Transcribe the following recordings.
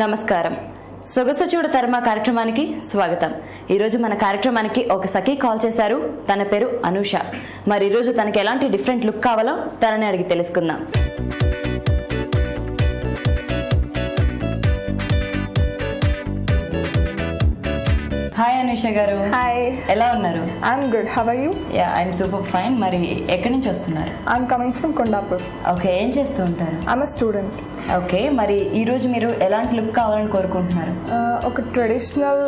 నమస్కారం. సొగసు చూడతరమా కార్యక్రమానికి స్వాగతం. ఈరోజు మన కార్యక్రమానికి ఒక సఖీ కాల్ చేశారు. తన పేరు అనూష. మరి ఈరోజు తనకి ఎలాంటి డిఫరెంట్ లుక్ కావాలో తనని అడిగి తెలుసుకుందాం. హాయ్ అనూష గారు. హాయ్, ఎలా ఉన్నారు? I'm good. How are you? Yeah, I'm super fine. మరి ఎక్కడి నుంచి వస్తున్నారు? I'm coming from Kondapur. Okay, ఏం చేస్తూ ఉంటారు? I'm a student. ఓకే, మరి ఈరోజు మీరు ఎలాంటి లుక్ కావాలని కోరుకుంటున్నారు? ఒక traditional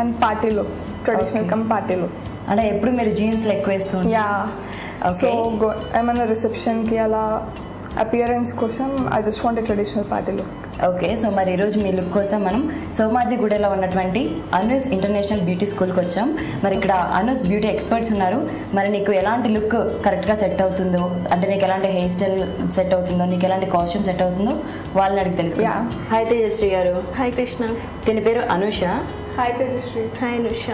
and party look. Traditional come party look. అంటే ఎప్పుడు మీరు జీన్స్లు ఎక్కువ వేస్తూ ఉంటారు? యా, సో ఏమైనా రిసెప్షన్కి అలా అపియరెన్స్ కోసం I just want a traditional party look. Okay, so మరి ఈరోజు మీ లుక్ కోసం మనం సోమాజిగూడలో ఉన్నటువంటి అనూస్ ఇంటర్నేషనల్ బ్యూటీ స్కూల్కి వచ్చాం. మరి ఇక్కడ అనూస్ బ్యూటీ ఎక్స్పర్ట్స్ ఉన్నారు. మరి నీకు ఎలాంటి లుక్ కరెక్ట్గా సెట్ అవుతుందో, అంటే నీకు ఎలాంటి హెయిర్ స్టైల్ సెట్ అవుతుందో, నీకు ఎలాంటి కాస్ట్యూమ్ సెట్ అవుతుందో వాళ్ళని అడిగి తెలుసుకుందాం. హాయ్ తేజశ్రీ గారు. హాయ్ కృష్ణ. దీని పేరు Anusha. Hi Tejasri. Hi Anusha.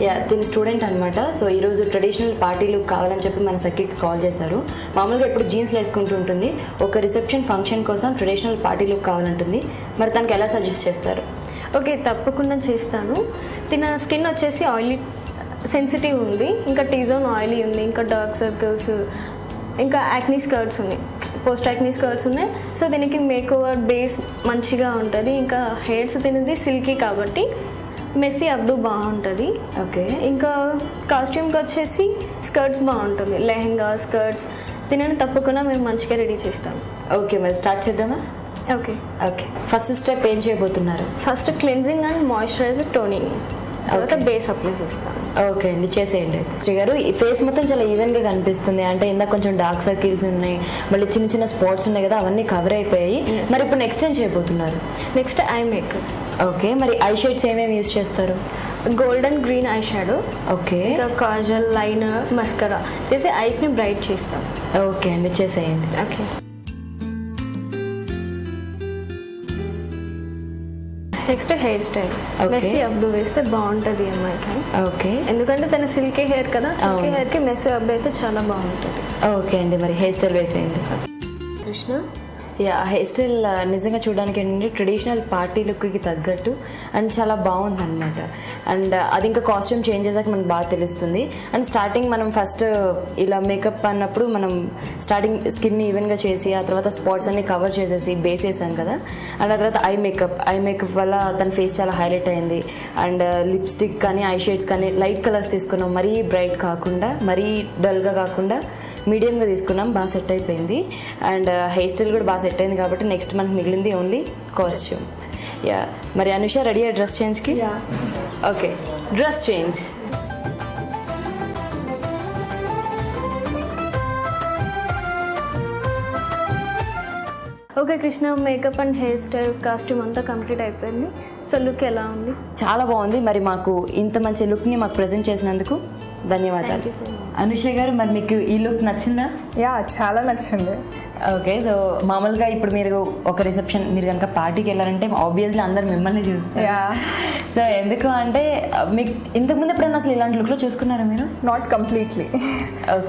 Yeah, దీని స్టూడెంట్ అనమాట. సో ఈరోజు ట్రెడిషనల్ పార్టీ లుక్ కావాలని చెప్పి మన సఖీకి కాల్ చేశారు. మామూలుగా ఎప్పుడు జీన్స్లు వేసుకుంటూ ఉంటుంది. ఒక రిసెప్షన్ ఫంక్షన్ కోసం ట్రెడిషనల్ పార్టీ లుక్ కావాలంటుంది. మరి తనకి ఎలా సజెస్ట్ చేస్తారు? ఓకే, తప్పకుండా చేస్తాను. తిన స్కిన్ వచ్చేసి ఆయిలీ సెన్సిటివ్ ఉంది, ఇంకా టీజోన్ ఆయిలీ ఉంది, ఇంకా డార్క్ సర్కిల్స్, ఇంకా యాక్నీ స్కర్ట్స్ ఉన్నాయి, పోస్ట్ యాక్నీ స్కర్ట్స్ ఉన్నాయి. సో దీనికి మేక్ ఓవర్ బేస్ మంచిగా ఉంటుంది. ఇంకా హెయిర్స్ తినేది సిల్కీ కాబట్టి మెస్సీ అప్డు బాగుంటుంది. ఓకే, ఇంకా కాస్ట్యూమ్కి వచ్చేసి స్కర్ట్స్ బాగుంటుంది, లెహెంగా స్కర్ట్స్ తినని తప్పకుండా మేము మంచిగా రెడీ చేస్తాం. ఓకే, మరి స్టార్ట్ చేద్దామా? ఓకే ఓకే, ఫస్ట్ స్టెప్ ఏం చేయబోతున్నారు? First cleansing and moisturiser, toning, తర్వాత బేస్ అప్లై చేస్తాను. ఓకే అండి, చేసేయండి. గారు, ఈ ఫేస్ మొత్తం చాలా ఈవెన్గా కనిపిస్తుంది. అంటే ఇందాక కొంచెం డార్క్ సర్కిల్స్ ఉన్నాయి, మళ్ళీ చిన్న చిన్న స్పాట్స్ ఉన్నాయి కదా, అవన్నీ కవర్ అయిపోయాయి. మరి ఇప్పుడు నెక్స్ట్ ఏం చేయబోతున్నారు? Next eye makeup. ఓకే, మరి ఐ షేడ్స్ ఏమేమి యూజ్ చేస్తారు? Golden green eye shadow, okay, ఇంకా కాజల్, లైనర్, మస్కరా చేసి ఐస్ని బ్రైట్ చేస్తాం. ఓకే అండి, చేసేయండి. Okay, next hair style. Messy updo వేస్తే బాగుంటుంది అమ్మాయికి. ఓకే, ఎందుకంటే తన సిల్కీ హెయిర్ కదా, సిల్కీ హెయిర్కి మెస్సీ అప్డు అయితే చాలా బాగుంటుంది. ఓకే అండి, మరి హెయిర్ స్టైల్ వేసేయండి. కృష్ణ. యా, హెయిర్ స్టైల్ నిజంగా చూడడానికి ఏంటంటే ట్రెడిషనల్ పార్టీ లుక్కి తగ్గట్టు అండ్ చాలా బాగుంది అనమాట. అండ్ అది ఇంకా కాస్ట్యూమ్ చేంజ్ చేసాక మనకు బాగా తెలుస్తుంది. అండ్ స్టార్టింగ్ మనం ఫస్ట్ ఇలా మేకప్ అన్నప్పుడు మనం స్టార్టింగ్ స్కిన్ ఈవెన్గా చేసి ఆ తర్వాత స్పాట్స్ అన్ని కవర్ చేసేసి బేస్ వేసాం కదా. అండ్ ఆ తర్వాత ఐ మేకప్ వల్ల తన ఫేస్ చాలా హైలైట్ అయింది. అండ్ లిప్స్టిక్ కానీ ఐ షేడ్స్ కానీ లైట్ కలర్స్ తీసుకున్నాం, మరీ బ్రైట్ కాకుండా మరీ డల్గా కాకుండా మీడియంగా తీసుకున్నాం. బాగా సెట్ అయిపోయింది. అండ్ హెయిర్ స్టైల్ కూడా బాగా సెట్ అయింది కాబట్టి నెక్స్ట్ మనకు మిగిలింది ఓన్లీ కాస్ట్యూమ్. యా, మరి అనుష రెడీ డ్రెస్ చేంజ్కి? Okay, dress change. Okay Krishna, makeup and hair style costume అంతా కంప్లీట్ అయిపోయింది. సో లుక్ ఎలా ఉంది? చాలా బాగుంది. మరి మాకు ఇంత మంచి లుక్ని మాకు ప్రజెంట్ చేసినందుకు ధన్యవాదాలు. అనుష గారు, మరి మీకు ఈ లుక్ నచ్చిందా? యా, చాలా నచ్చింది. ఓకే, సో మామూలుగా ఇప్పుడు మీరు ఒక రిసెప్షన్ మీరు కనుక పార్టీకి వెళ్ళారంటే ఆబ్వియస్లీ అందరు మిమ్మల్ని చూస్తారు. సో ఎందుకు అంటే మీకు ఇంతకుముందు ఎప్పుడైనా అసలు ఇలాంటి లుక్లో చూసుకున్నారా మీరు? Not completely.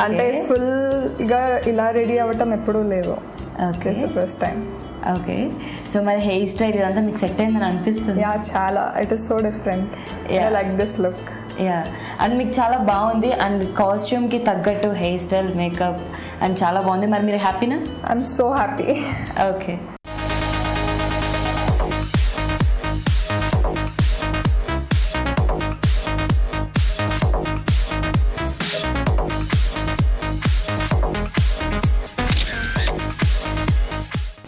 అంటే ఫుల్గా ఇలా రెడీ అవ్వటం ఎప్పుడూ లేదు. Okay, first time. Okay, so మరి హెయిర్ స్టైల్ ఇదంతా మీకు సెట్ అయిందని అనిపిస్తుంది? యా, చాలా. It is so different. I like this look. Yeah, and మీకు చాలా బాగుంది. అండ్ కాస్ట్యూమ్కి తగ్గట్టు హెయిర్ స్టైల్, మేకప్ అండ్ చాలా బాగుంది. మరి మీరు హ్యాపీనా? I'm so happy. ఓకే,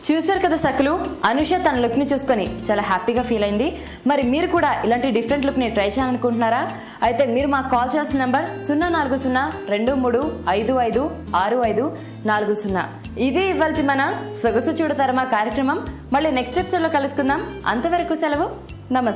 చూసారు కదా సకులు, అనుష తన లుక్ని చూసుకొని చాలా హ్యాపీగా ఫీల్ అయింది. మరి మీరు కూడా ఇలాంటి డిఫరెంట్ లుక్ని ట్రై చేయాలనుకుంటున్నారా? అయితే మీరు మాకు కాల్ చేసిన నెంబర్ 04023556540. ఇది ఇవాల్టి మన సొగసు చూడతరమా కార్యక్రమం. మళ్ళీ నెక్స్ట్ ఎపిసోడ్లో కలుసుకుందాం. అంతవరకు సెలవు. నమస్తే.